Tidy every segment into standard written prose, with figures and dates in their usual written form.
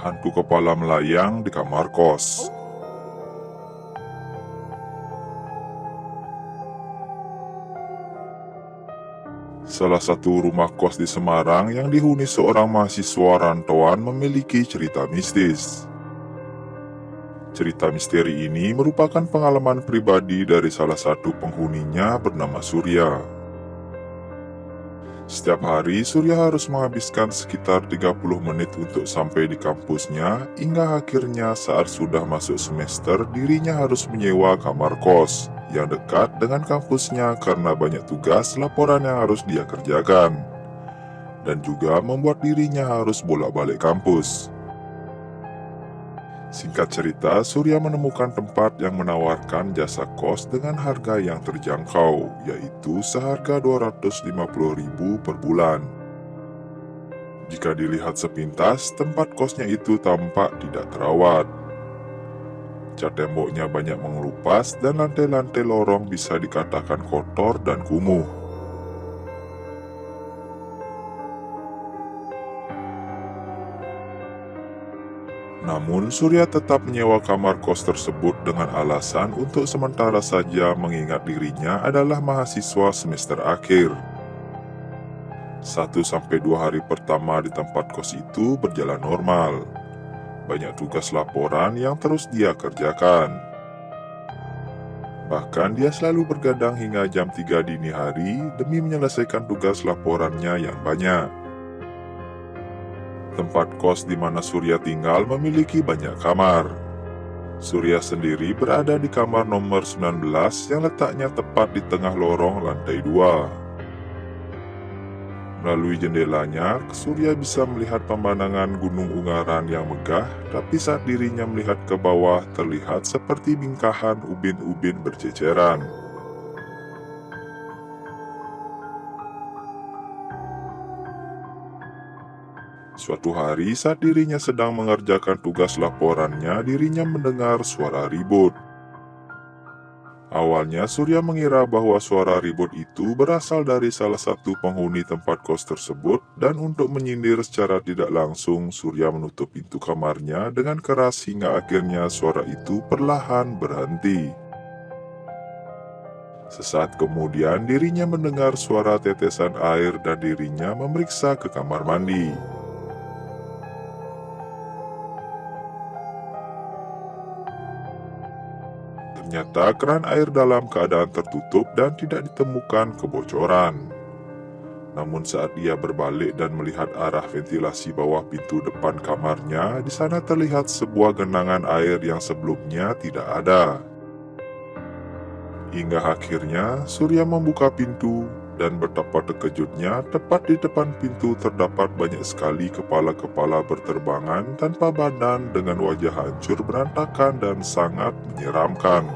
hantu kepala melayang di kamar kos. Salah satu rumah kos di Semarang yang dihuni seorang mahasiswa rantauan memiliki cerita mistis. Cerita misteri ini merupakan pengalaman pribadi dari salah satu penghuninya bernama Surya. Setiap hari, Surya harus menghabiskan sekitar 30 menit untuk sampai di kampusnya, hingga akhirnya saat sudah masuk semester, dirinya harus menyewa kamar kos yang dekat dengan kampusnya karena banyak tugas laporan yang harus dia kerjakan, dan juga membuat dirinya harus bolak-balik kampus. Singkat cerita, Surya menemukan tempat yang menawarkan jasa kos dengan harga yang terjangkau, yaitu seharga 250.000 per bulan. Jika dilihat sepintas, tempat kosnya itu tampak tidak terawat. Cat temboknya banyak mengelupas dan lantai-lantai lorong bisa dikatakan kotor dan kumuh. Namun, Surya tetap menyewa kamar kos tersebut dengan alasan untuk sementara saja mengingat dirinya adalah mahasiswa semester akhir. 1-2 hari pertama di tempat kos itu berjalan normal. Banyak tugas laporan yang terus dia kerjakan. Bahkan dia selalu bergadang hingga jam 3 dini hari demi menyelesaikan tugas laporannya yang banyak. Tempat kos di mana Surya tinggal memiliki banyak kamar. Surya sendiri berada di kamar nomor 19 yang letaknya tepat di tengah lorong lantai 2. Melalui jendelanya, Surya bisa melihat pemandangan Gunung Ungaran yang megah, tapi saat dirinya melihat ke bawah terlihat seperti bingkahan ubin-ubin berceceran. Suatu hari saat dirinya sedang mengerjakan tugas laporannya, dirinya mendengar suara ribut. Awalnya Surya mengira bahwa suara ribut itu berasal dari salah satu penghuni tempat kos tersebut, dan untuk menyindir secara tidak langsung, Surya menutup pintu kamarnya dengan keras hingga akhirnya suara itu perlahan berhenti. Sesaat kemudian dirinya mendengar suara tetesan air dan dirinya memeriksa ke kamar mandi. Ternyata keran air dalam keadaan tertutup dan tidak ditemukan kebocoran. Namun saat dia berbalik dan melihat arah ventilasi bawah pintu depan kamarnya, di sana terlihat sebuah genangan air yang sebelumnya tidak ada. Hingga akhirnya Surya membuka pintu, dan betapa terkejutnya tepat di depan pintu terdapat banyak sekali kepala-kepala berterbangan tanpa badan dengan wajah hancur berantakan dan sangat menyeramkan.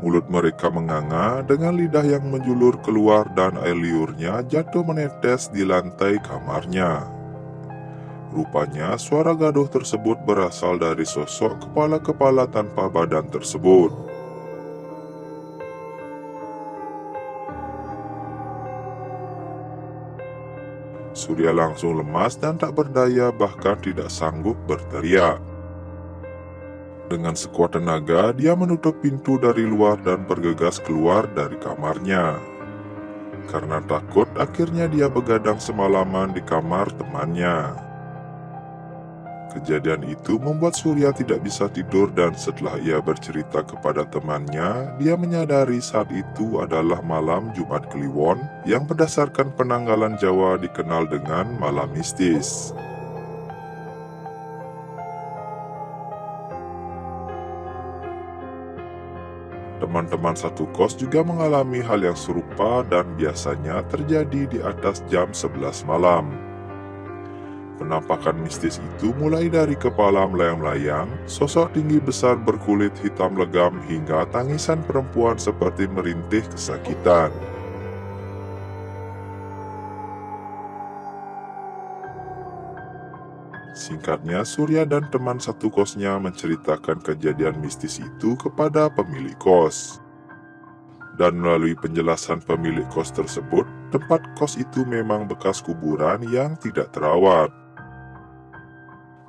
Mulut mereka menganga dengan lidah yang menjulur keluar dan air liurnya jatuh menetes di lantai kamarnya. Rupanya suara gaduh tersebut berasal dari sosok kepala-kepala tanpa badan tersebut. Surya langsung lemas dan tak berdaya, bahkan tidak sanggup berteriak. Dengan sekuat tenaga, dia menutup pintu dari luar dan bergegas keluar dari kamarnya. Karena takut, akhirnya dia begadang semalaman di kamar temannya. Kejadian itu membuat Surya tidak bisa tidur, dan setelah ia bercerita kepada temannya, dia menyadari saat itu adalah malam Jumat Kliwon yang berdasarkan penanggalan Jawa dikenal dengan malam mistis. Teman-teman satu kos juga mengalami hal yang serupa dan biasanya terjadi di atas jam 11 malam. Penampakan mistis itu mulai dari kepala melayang-layang, sosok tinggi besar berkulit hitam legam, hingga tangisan perempuan seperti merintih kesakitan. Singkatnya, Surya dan teman satu kosnya menceritakan kejadian mistis itu kepada pemilik kos. Dan melalui penjelasan pemilik kos tersebut, tempat kos itu memang bekas kuburan yang tidak terawat.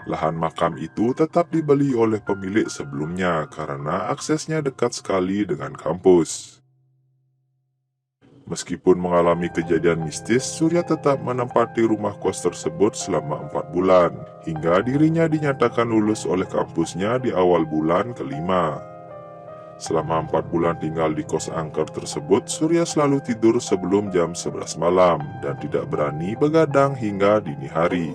Lahan makam itu tetap dibeli oleh pemilik sebelumnya karena aksesnya dekat sekali dengan kampus. Meskipun mengalami kejadian mistis, Surya tetap menempati rumah kos tersebut selama 4 bulan, hingga dirinya dinyatakan lulus oleh kampusnya di awal bulan kelima. Selama 4 bulan tinggal di kos angker tersebut, Surya selalu tidur sebelum jam 11 malam dan tidak berani begadang hingga dini hari.